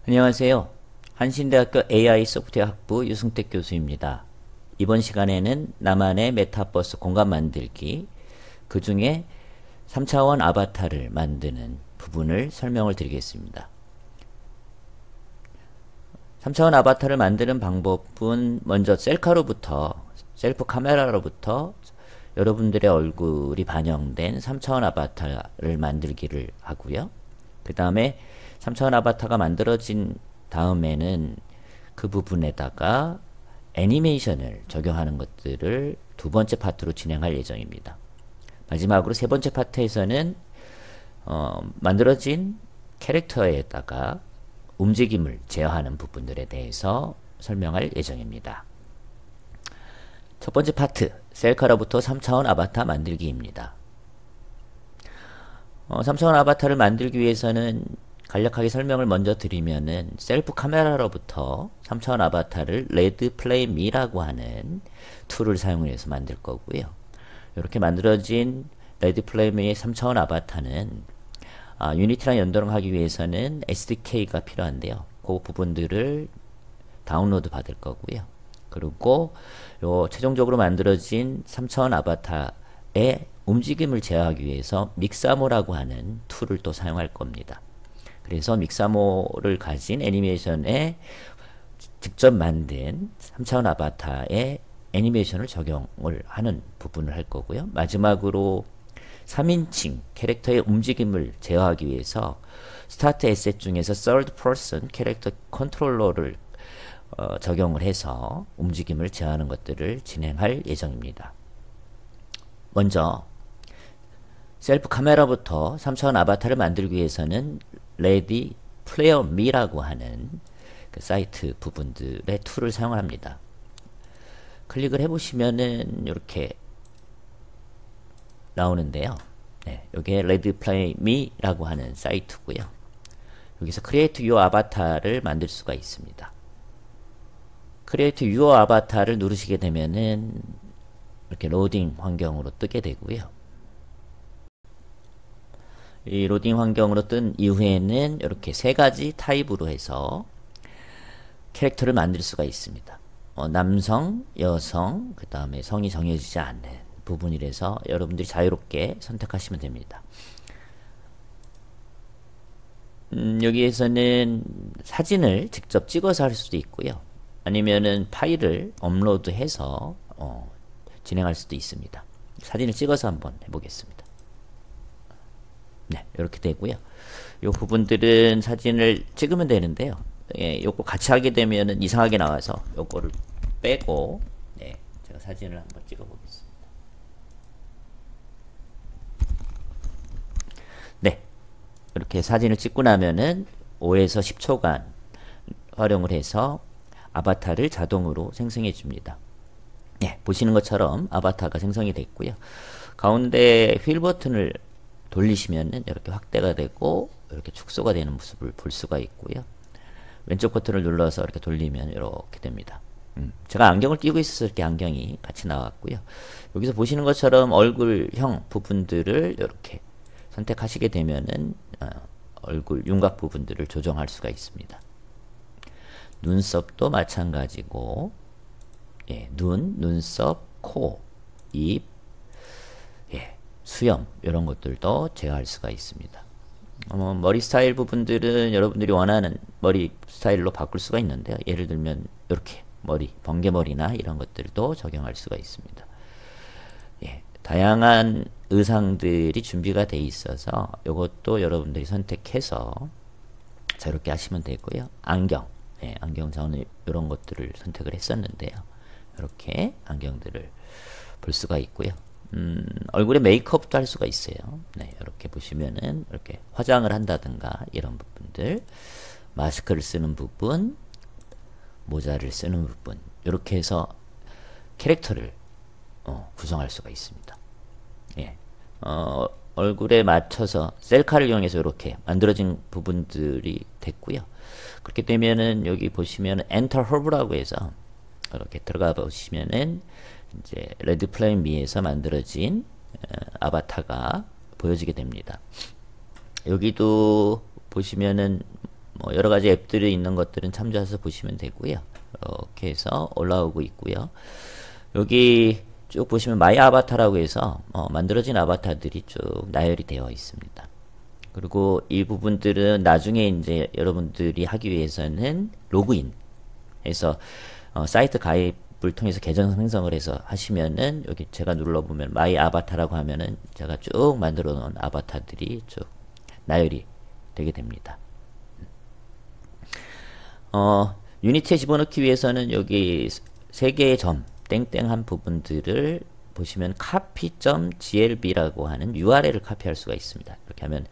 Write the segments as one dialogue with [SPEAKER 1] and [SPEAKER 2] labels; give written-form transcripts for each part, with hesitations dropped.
[SPEAKER 1] 안녕하세요. 한신대학교 AI 소프트웨어 학부 유승택 교수입니다. 이번 시간에는 나만의 메타버스 공간 만들기, 그 중에 3차원 아바타를 만드는 부분을 설명을 드리겠습니다. 3차원 아바타를 만드는 방법은 먼저 셀프 카메라로부터 여러분들의 얼굴이 반영된 3차원 아바타를 만들기를 하고요. 그 다음에 3차원 아바타가 만들어진 다음에는 그 부분에다가 애니메이션을 적용하는 것들을 두 번째 파트로 진행할 예정입니다. 마지막으로 세 번째 파트에서는 만들어진 캐릭터에다가 움직임을 제어하는 부분들에 대해서 설명할 예정입니다. 첫 번째 파트, 셀카로부터 3차원 아바타 만들기입니다. 3차원 아바타를 만들기 위해서는 간략하게 설명을 먼저 드리면은 셀프 카메라로부터 3차원 아바타를 레드 플레이 미라고 하는 툴을 사용해서 만들 거고요. 이렇게 만들어진 레드 플레이 미의 3차원 아바타는 유니티랑 연동하기 위해서는 SDK가 필요한데요. 그 부분들을 다운로드 받을 거고요. 그리고 요 최종적으로 만들어진 3차원 아바타의 움직임을 제어하기 위해서 믹사모라고 하는 툴을 또 사용할 겁니다. 그래서 믹사모를 가진 애니메이션에 직접 만든 3차원 아바타의 애니메이션을 적용을 하는 부분을 할 거고요. 마지막으로 3인칭 캐릭터의 움직임을 제어하기 위해서 스타트 에셋 중에서 Third Person 캐릭터 컨트롤러를 적용을 해서 움직임을 제어하는 것들을 진행할 예정입니다. 먼저 셀프 카메라부터 3차원 아바타를 만들기 위해서는 레디 플레이어 미라고 하는 그 사이트 부분들의 툴을 사용합니다. 클릭을 해보시면은 이렇게 나오는데요. 네, 이게 레디 플레이 미라고 하는 사이트고요. 여기서 크리에이트 유어 아바타를 만들 수가 있습니다. 크리에이트 유어 아바타를 누르시게 되면은 이렇게 로딩 환경으로 뜨게 되고요. 이 로딩 환경으로 뜬 이후에는 이렇게 세 가지 타입으로 해서 캐릭터를 만들 수가 있습니다. 남성, 여성, 그 다음에 성이 정해지지 않는 부분이라서 여러분들이 자유롭게 선택하시면 됩니다. 여기에서는 사진을 직접 찍어서 할 수도 있고요. 아니면은 파일을 업로드해서 진행할 수도 있습니다. 사진을 찍어서 한번 해보겠습니다. 네, 이렇게 되고요. 이 부분들은 사진을 찍으면 되는데요. 예, 요거 같이 하게 되면은 이상하게 나와서 요거를 빼고, 네, 제가 사진을 한번 찍어 보겠습니다. 네, 이렇게 사진을 찍고 나면은 5에서 10초간 활용을 해서 아바타를 자동으로 생성해 줍니다. 네, 보시는 것처럼 아바타가 생성이 됐고요. 가운데 휠 버튼을 돌리시면은 이렇게 확대가 되고 이렇게 축소가 되는 모습을 볼 수가 있고요. 왼쪽 버튼을 눌러서 이렇게 돌리면 이렇게 됩니다. 제가 안경을 끼고 있어서 이렇게 안경이 같이 나왔고요. 여기서 보시는 것처럼 얼굴형 부분들을 이렇게 선택하시게 되면은 얼굴 윤곽 부분들을 조정할 수가 있습니다. 눈썹도 마찬가지고, 예, 눈썹, 코, 입, 예, 수염 이런 것들도 제어할 수가 있습니다. 머리 스타일 부분들은 여러분들이 원하는 머리 스타일로 바꿀 수가 있는데요. 예를 들면 이렇게 머리, 번개머리나 이런 것들도 적용할 수가 있습니다. 예, 다양한 의상들이 준비가 돼 있어서 이것도 여러분들이 선택해서 자유롭게 하시면 되고요. 안경, 예, 안경 저는 이런 것들을 선택을 했었는데요. 이렇게 안경들을 볼 수가 있고요. 얼굴에 메이크업도 할 수가 있어요. 네, 이렇게 보시면은 이렇게 화장을 한다든가 이런 부분들, 마스크를 쓰는 부분, 모자를 쓰는 부분, 이렇게 해서 캐릭터를 구성할 수가 있습니다. 예, 얼굴에 맞춰서 셀카를 이용해서 이렇게 만들어진 부분들이 됐고요. 그렇게 되면은 여기 보시면 Enter Hub라고 해서 이렇게 들어가 보시면은 이제 레드 플레임 미에서 만들어진 아바타가 보여지게 됩니다. 여기도 보시면은 뭐 여러가지 앱들이 있는 것들은 참조해서 보시면 되고요. 이렇게 해서 올라오고 있고요. 여기 쭉 보시면 마이 아바타라고 해서 만들어진 아바타들이 쭉 나열이 되어 있습니다. 그리고 이 부분들은 나중에 이제 여러분들이 하기 위해서는 로그인 해서 사이트 가입을 통해서 계정 생성을 해서 하시면은 여기 제가 눌러보면 마이 아바타라고 하면은 제가 쭉 만들어 놓은 아바타들이 쭉 나열이 되게 됩니다. 유니티에 집어넣기 위해서는 여기 세 개의 점 땡땡한 부분들을 보시면 copy.glb라고 하는 URL을 카피할 수가 있습니다. 이렇게 하면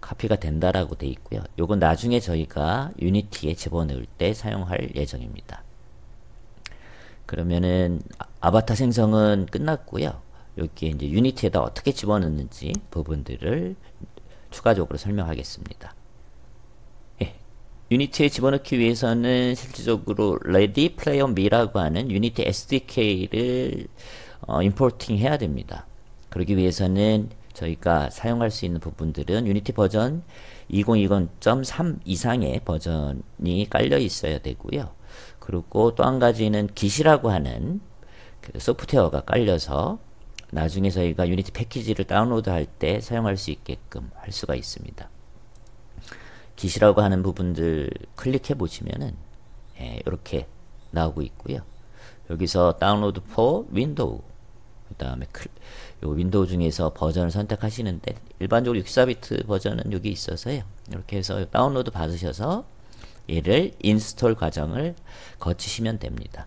[SPEAKER 1] 카피가 된다라고 되어 있고요. 요건 나중에 저희가 유니티에 집어넣을 때 사용할 예정입니다. 그러면은 아바타 생성은 끝났고요. 여기에 이제 유니티에다 어떻게 집어넣는지 부분들을 추가적으로 설명하겠습니다. 유니티에 집어넣기 위해서는 실질적으로 Ready Player Me라고 하는 유니티 SDK를 임포팅 해야 됩니다. 그러기 위해서는 저희가 사용할 수 있는 부분들은 유니티 버전 2020.3 이상의 버전이 깔려 있어야 되고요. 그리고 또 한 가지는 Git이라고 하는 그 소프트웨어가 깔려서 나중에 저희가 유니티 패키지를 다운로드 할 때 사용할 수 있게끔 할 수가 있습니다. Git이라고 하는 부분들 클릭해 보시면은 이렇게 나오고 있고요. 여기서 다운로드 for 윈도우 그 다음에 요 윈도우 중에서 버전을 선택하시는데 일반적으로 64비트 버전은 여기 있어서요. 이렇게 해서 다운로드 받으셔서 얘를 인스톨 과정을 거치시면 됩니다.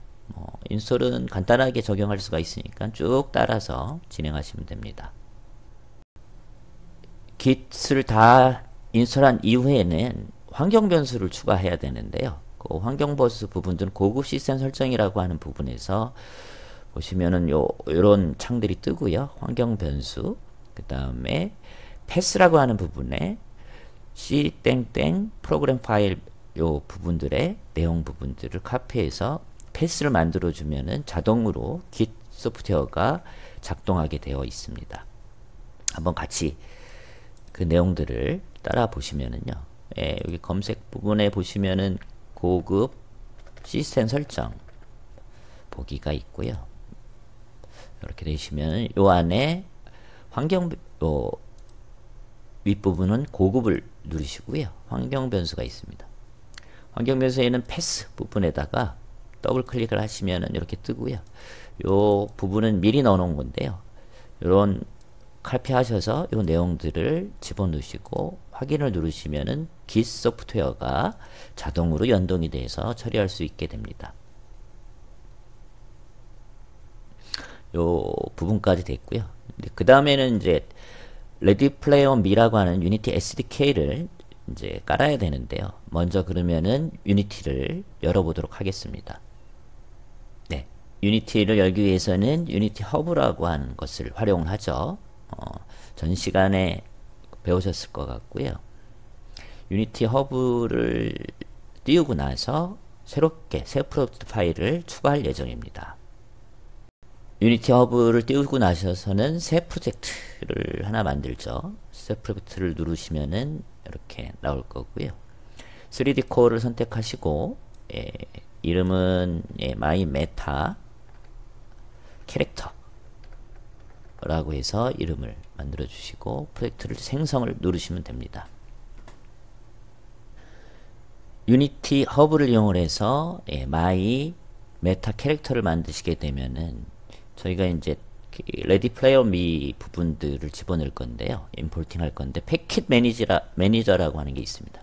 [SPEAKER 1] 인스톨은 간단하게 적용할 수가 있으니까 쭉 따라서 진행하시면 됩니다. Git을 다 인스톨한 이후에는 환경 변수를 추가해야 되는데요. 그 환경 변수 부분들은 고급 시스템 설정이라고 하는 부분에서 보시면은 요런 창들이 뜨고요. 환경 변수, 그 다음에 패스라고 하는 부분에 c 땡땡 프로그램 파일 요 부분들의 내용 부분들을 카피해서 패스를 만들어 주면은 자동으로 Git 소프트웨어가 작동하게 되어 있습니다. 한번 같이 그 내용들을 따라 보시면은요. 여기 검색 부분에 보시면은 고급 시스템 설정 보기가 있고요. 이렇게 되시면 요 안에 환경 윗부분은 고급을 누르시고요. 환경 변수가 있습니다. 환경 변수에는 패스 부분에다가 더블 클릭을 하시면은 이렇게 뜨고요. 요 부분은 미리 넣어 놓은 건데요. 요런 카피하셔서 요 내용들을 집어넣으시고 확인을 누르시면은 Git 소프트웨어가 자동으로 연동이 돼서 처리할 수 있게 됩니다. 요 부분까지 됐고요. 그 다음에는 이제 Ready Player Me라고 하는 유니티 SDK를 이제 깔아야 되는데요. 먼저 그러면은 유니티를 열어보도록 하겠습니다. 네, 유니티를 열기 위해서는 유니티 허브라고 하는 것을 활용하죠. 전 시간에 배우셨을 것 같고요. 유니티 허브를 띄우고 나서 새롭게 새 프로젝트 파일을 추가할 예정입니다. 유니티 허브를 띄우고 나셔서는 새 프로젝트를 하나 만들죠. 새 프로젝트를 누르시면은 이렇게 나올 거고요. 3D 코어를 선택하시고 이름은 마이 메타 캐릭터 라고 해서 이름을 만들어 주시고 프로젝트를 생성을 누르시면 됩니다. 유니티 허브를 이용해서 마이 메타 캐릭터를 만드시게 되면은 저희가 이제 레디 플레이어 미 부분들을 집어넣을 건데요. 임포팅 할 건데 패킷 매니저라고 하는 게 있습니다.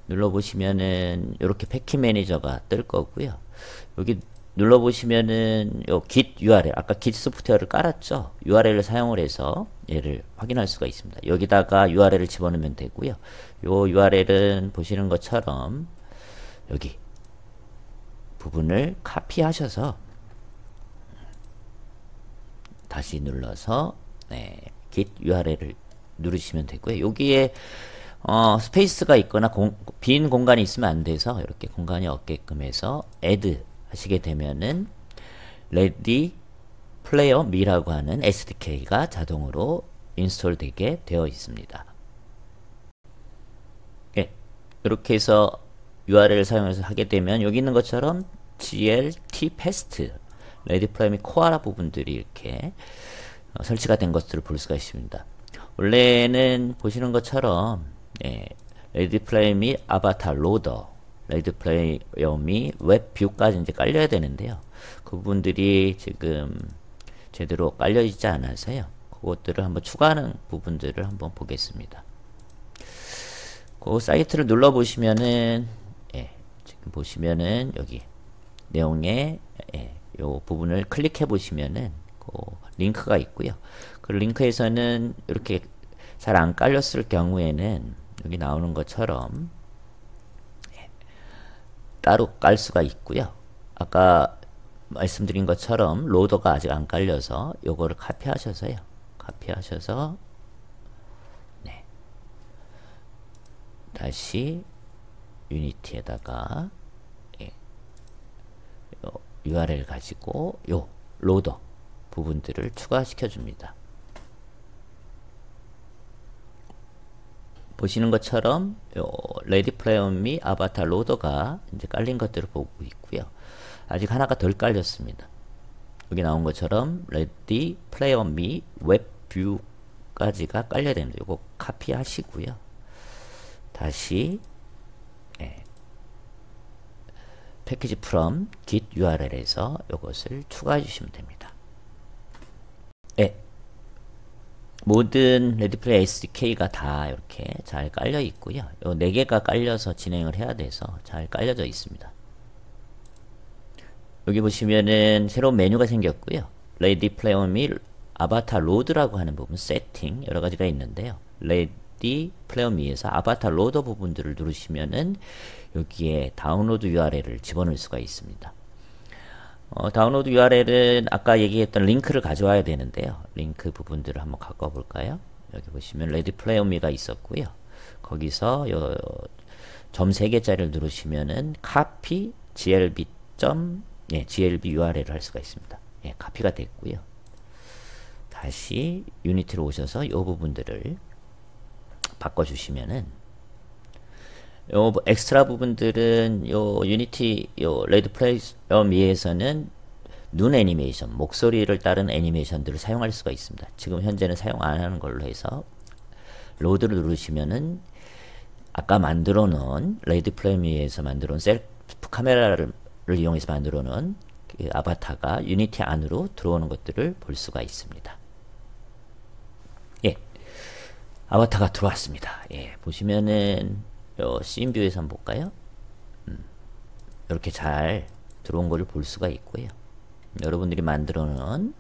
[SPEAKER 1] 눌러보시면은 이렇게 패킷 매니저가 뜰 거고요. 여기 눌러보시면은 요 git URL 아까 git 소프트웨어를 깔았죠. URL을 사용을 해서 얘를 확인할 수가 있습니다. 여기다가 URL을 집어넣으면 되고요. 요 URL은 보시는 것처럼 여기 부분을 카피하셔서 다시 눌러서 git URL을 누르시면 되고요. 여기에 스페이스가 있거나 빈 공간이 있으면 안 돼서 이렇게 공간이 없게끔 해서 add 하시게 되면은 Ready Player Me라고 하는 SDK가 자동으로 인스톨 되게 되어 있습니다. 이렇게 해서 URL을 사용해서 하게 되면 여기 있는 것처럼 GLT 패스트 레디 플레이 및 코알라 부분들이 이렇게 설치가 된 것들을 볼 수가 있습니다. 원래는 보시는 것처럼 레디 플레이 및 아바타 로더, 레디 플레이어 및 웹 뷰까지 이제 깔려야 되는데요. 그 부분들이 지금 제대로 깔려 있지 않아서요. 그것들을 한번 추가하는 부분들을 한번 보겠습니다. 그 사이트를 눌러 보시면은 지금 보시면은 여기 내용에 요 부분을 클릭해 보시면은 그 링크가 있고요. 그 링크에서는 이렇게 잘 안 깔렸을 경우에는 여기 나오는 것처럼 따로 깔 수가 있고요. 아까 말씀드린 것처럼 로더가 아직 안 깔려서 요거를 카피하셔서요. 카피하셔서 다시 유니티에다가 URL 가지고 요 로더 부분들을 추가시켜 줍니다. 보시는 것처럼 요 레디 플레이어 및 아바타 로더가 이제 깔린 것들을 보고 있고요. 아직 하나가 덜 깔렸습니다. 여기 나온 것처럼 레디 플레이어 및 웹 뷰까지가 깔려야 되는데 요거 카피하시고요. 다시 패키지 from git url에서 이것을 추가해 주시면 됩니다. 모든 레디플레이 SDK가 다 이렇게 잘 깔려 있고요. 요 4개가 깔려서 진행을 해야 돼서 잘 깔려져 있습니다. 여기 보시면은 새로운 메뉴가 생겼고요. 레디 플레이어 및 아바타 로드라고 하는 부분 세팅 여러 가지가 있는데요. 레디 플레이어 및에서 아바타 로더 부분들을 누르시면은 여기에 다운로드 URL을 집어넣을 수가 있습니다. 다운로드 URL은 아까 얘기했던 링크를 가져와야 되는데요. 링크 부분들을 한번 갖고 볼까요? 여기 보시면 레디 플레이어 미가 있었고요. 거기서 점 3개짜리를 누르시면은 copy glb glb URL을 할 수가 있습니다. 카피가 됐고요. 다시 유니티로 오셔서 이 부분들을 바꿔주시면은 요 엑스트라 부분들은 요 유니티 요 레디 플레이어 미에서는 눈 애니메이션, 목소리를 따른 애니메이션들을 사용할 수가 있습니다. 지금 현재는 사용 안 하는 걸로 해서 로드를 누르시면은 아까 만들어 놓은 레디 플레이어 미에서 만들어 놓은 셀프 카메라를 이용해서 만들어 놓은 그 아바타가 유니티 안으로 들어오는 것들을 볼 수가 있습니다. 아바타가 들어왔습니다. 보시면은 요 씬뷰에서 한번 볼까요? 이렇게 잘 들어온 것을 볼 수가 있고요. 여러분들이 만들어 놓은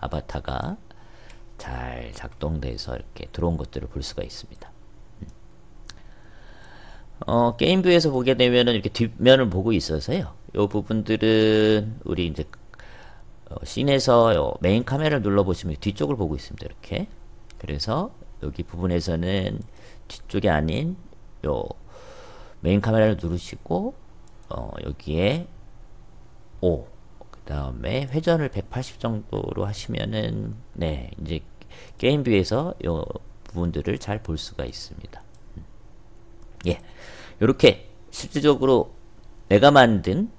[SPEAKER 1] 아바타가 잘 작동돼서 이렇게 들어온 것들을 볼 수가 있습니다. 게임뷰에서 보게 되면은 이렇게 뒷면을 보고 있어서요. 요 부분들은 우리 이제 씬에서 요 메인 카메라를 눌러 보시면 뒤쪽을 보고 있습니다. 이렇게. 그래서 여기 부분에서는 뒤쪽이 아닌 요 메인 카메라를 누르시고 여기에 O 그 다음에 회전을 180 정도로 하시면은 이제 게임 뷰에서 요 부분들을 잘 볼 수가 있습니다. 요렇게 실질적으로 내가 만든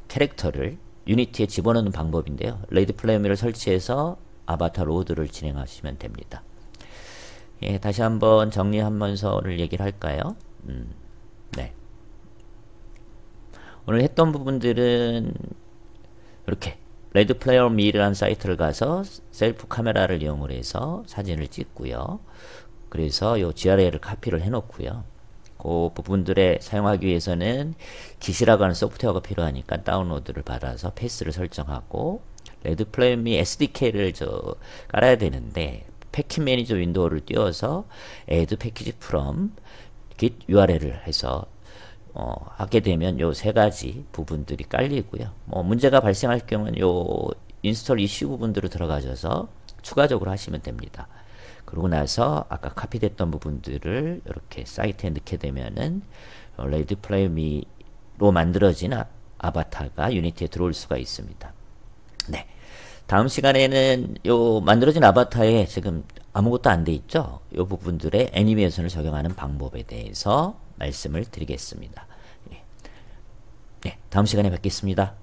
[SPEAKER 1] 캐릭터를 유니티에 집어넣는 방법인데요. 레디 플레이어를 설치해서 아바타 로드를 진행하시면 됩니다. 다시 한번 정리하면서를 얘기를 할까요? 오늘 했던 부분들은 이렇게 레디 플레이어 미라는 사이트를 가서 셀프 카메라를 이용을 해서 사진을 찍고요. 그래서 요 GRL을 카피를 해놓고요. 그 부분들에 사용하기 위해서는 깃이라고 하는 소프트웨어가 필요하니까 다운로드를 받아서 패스를 설정하고 레디 플레이어 미 SDK를 깔아야 되는데 패킷 매니저 윈도우를 띄워서 add package from git url을 해서 하게 되면 요 3가지 부분들이 깔리고요. 문제가 발생할 경우는 요 인스톨 이슈 부분들을 들어가셔서 추가적으로 하시면 됩니다. 그러고 나서 아까 카피됐던 부분들을 이렇게 사이트에 넣게 되면은 레디 플레이어 미로 만들어진 아바타가 유니티에 들어올 수가 있습니다. 다음 시간에는 요 만들어진 아바타에 지금 아무것도 안 돼 있죠? 요 부분들의 애니메이션을 적용하는 방법에 대해서 말씀을 드리겠습니다. 예. 네, 다음 시간에 뵙겠습니다.